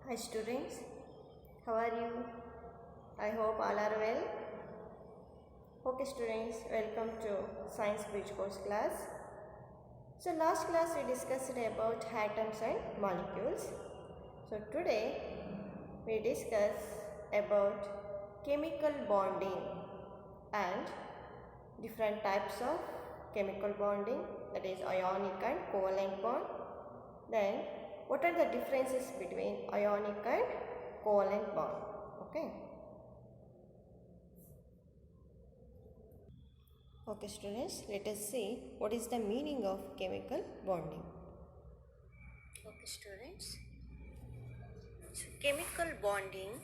Hi students, how are you? I hope all are well. Okay students, welcome to Science Bridge Course class. So last class we discussed about atoms and molecules. So today we discuss about chemical bonding and different types of chemical bonding, that is ionic and covalent bond. Then what are the differences between ionic and covalent bond? Okay. Okay students, let us see what is the meaning of chemical bonding. Okay students, so chemical bonding,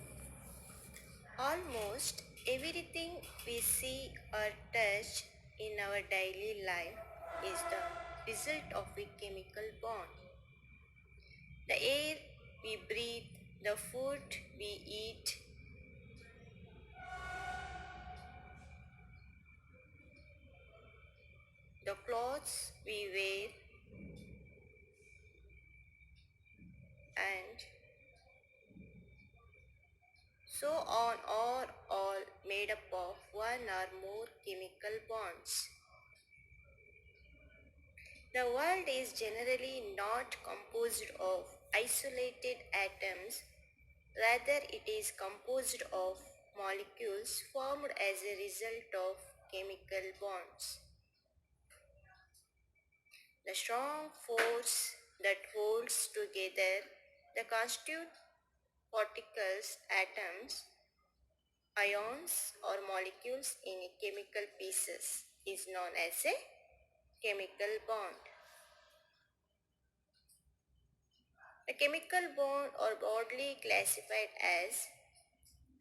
almost everything we see or touch in our daily life is the result of a chemical bond. The air we breathe, the food we eat, the clothes we wear, and so on are all made up of one or more chemical bonds. The world is generally not composed of isolated atoms, rather it is composed of molecules formed as a result of chemical bonds. The strong force that holds together the constituent particles, atoms, ions or molecules in a chemical pieces is known as a chemical bond. A chemical bond are broadly classified as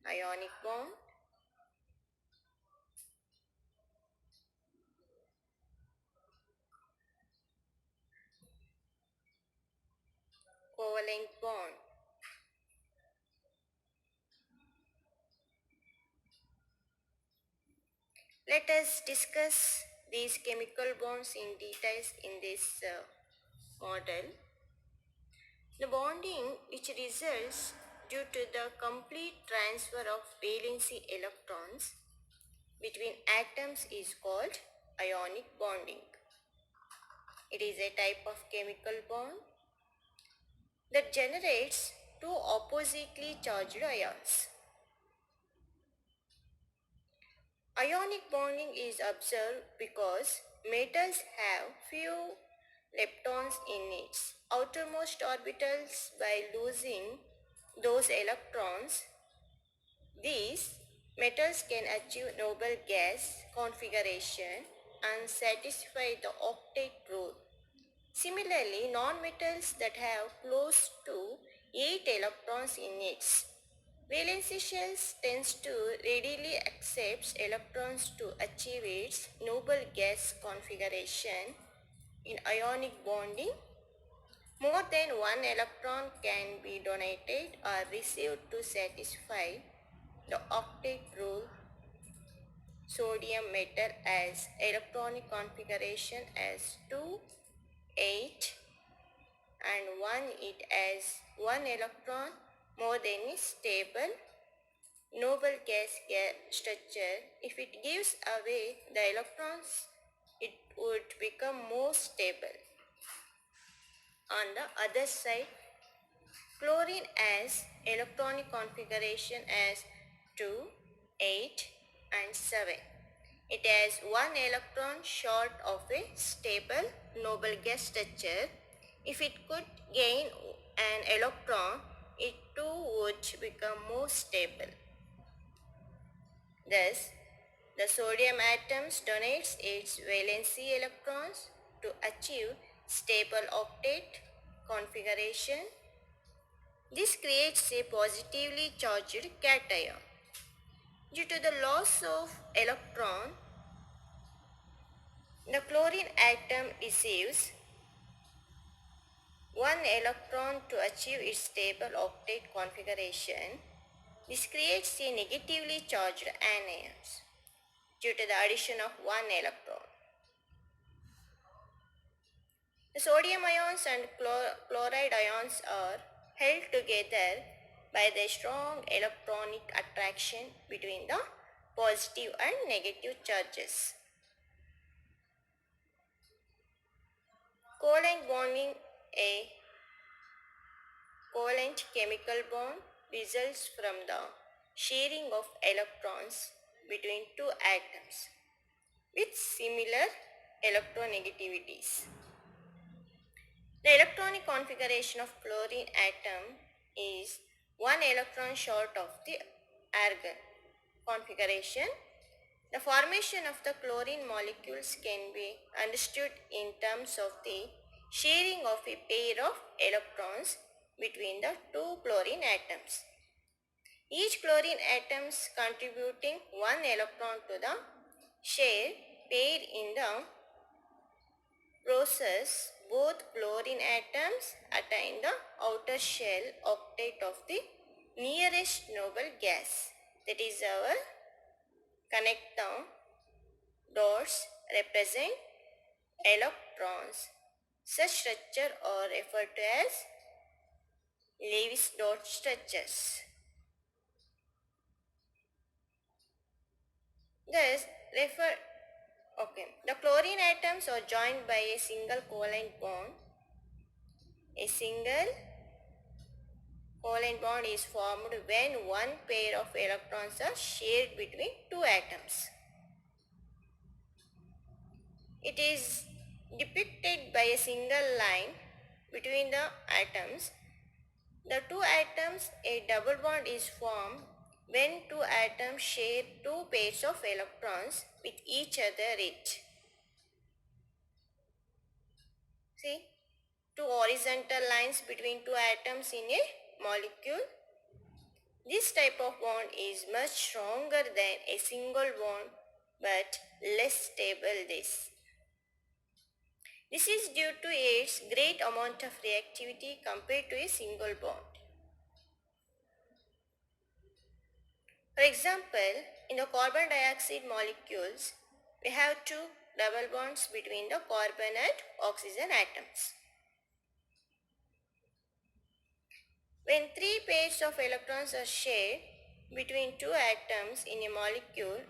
ionic bond, covalent bond. Let us discuss these chemical bonds in details in this model. The bonding which results due to the complete transfer of valency electrons between atoms is called ionic bonding. It is a type of chemical bond that generates two oppositely charged ions. Ionic bonding is observed because metals have few leptons in its outermost orbitals. By losing those electrons, these metals can achieve noble gas configuration and satisfy the octet rule. Similarly, nonmetals that have close to 8 electrons in its valency shells tends to readily accept electrons to achieve its noble gas configuration. In ionic bonding, more than one electron can be donated or received to satisfy the octet rule. Sodium metal as electronic configuration as 2, 8 and 1, it has 1 electron more than a stable noble gas structure. If it gives away the electrons, it would become more stable. On the other side, chlorine has electronic configuration as 2, 8 and 7. It has 1 electron short of a stable noble gas structure. If it could gain an electron, it too would become more stable. Thus, the sodium atom donates its valency electrons to achieve stable octet configuration. This creates a positively charged cation. Due to the loss of electron, the chlorine atom receives 1 electron to achieve its stable octet configuration. This creates a negatively charged anions due to the addition of 1 electron. The sodium ions and chloride ions are held together by the strong electronic attraction between the positive and negative charges. Covalent bonding, a covalent chemical bond, results from the sharing of electrons between two atoms with similar electronegativities. The electronic configuration of chlorine atom is one electron short of the argon configuration. The formation of the chlorine molecules can be understood in terms of the sharing of a pair of electrons between the two chlorine atoms. Each chlorine atoms contributing one electron to the share pair in the process. Both chlorine atoms attain the outer shell octet of the nearest noble gas. That is, our connector dots represent electrons. Such structure are referred to as Lewis dot structures. Thus, the chlorine atoms are joined by a single covalent bond. A single covalent bond is formed when one pair of electrons are shared between two atoms. It is depicted by a single line between the atoms. The two atoms, a double bond is formed when two atoms share two pairs of electrons with each other. See, two horizontal lines between two atoms in a molecule. This type of bond is much stronger than a single bond but less stable. This is due to its great amount of reactivity compared to a single bond. For example, in the carbon dioxide molecules, we have two double bonds between the carbon and oxygen atoms. When three pairs of electrons are shared between two atoms in a molecule,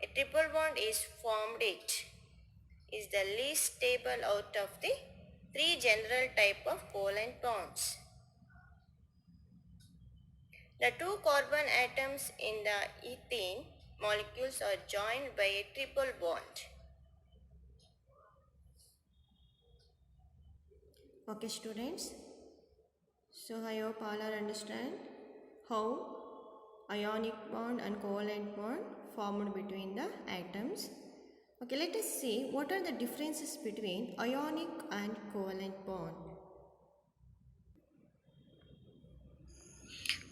a triple bond is formed. It is the least stable out of the three general type of covalent bonds. The two carbon atoms in the ethene molecules are joined by a triple bond. Okay, students. So I hope all are understand how ionic bond and covalent bond formed between the atoms. Okay, let us see what are the differences between ionic and covalent bond.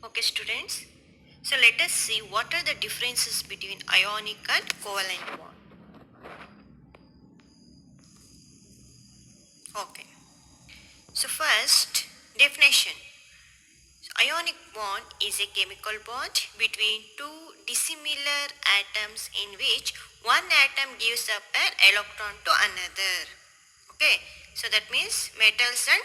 Okay, students. So let us see what are the differences between ionic and covalent bond. Okay. So first, definition. Ionic bond is a chemical bond between two dissimilar atoms in which one atom gives up an electron to another. Okay, so that means metals and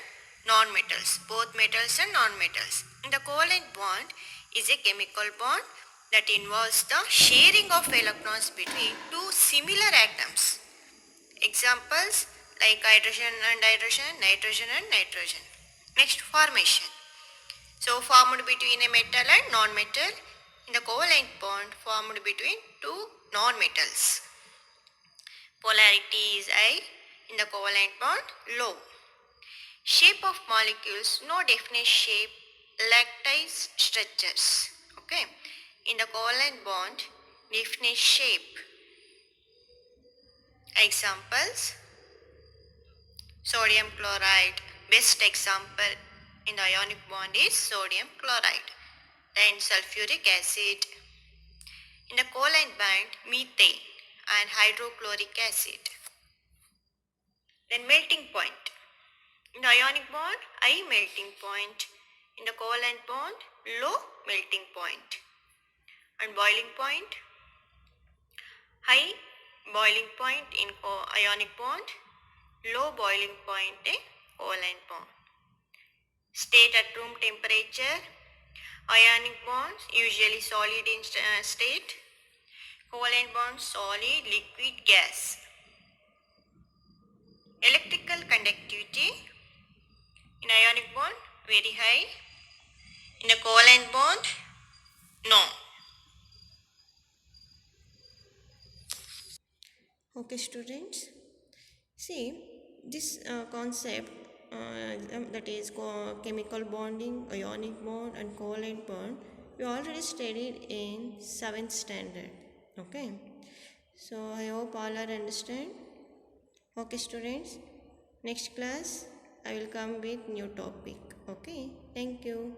non-metals, both metals and non-metals. The covalent bond is a chemical bond that involves the sharing of electrons between two similar atoms. Examples like hydrogen and hydrogen, nitrogen and nitrogen. Next, formation. So formed between a metal and non-metal. In the covalent bond formed between two non-metals. Polarity is high. In the covalent bond, low. Shape of molecules, no definite shape, lattice structures. Okay. In the covalent bond, definite shape. Examples, sodium chloride. Best example in the ionic bond is sodium chloride. Then sulfuric acid. In the covalent bond, methane and hydrochloric acid. Then melting point. In the ionic bond, high melting point. In the covalent bond, low melting point. And boiling point, high boiling point in ionic bond, low boiling point in covalent bond. state at room temperature. Ionic bonds usually solid in state. Covalent bonds solid, liquid, gas. Electrical conductivity in ionic bond very high. In a covalent bond, no. Okay, students. See, this concept that is chemical bonding, ionic bond, and covalent bond, we already studied in 7th standard. Okay, so I hope all are understand. Okay, students. Next class, I will come with new topic. Okay, thank you.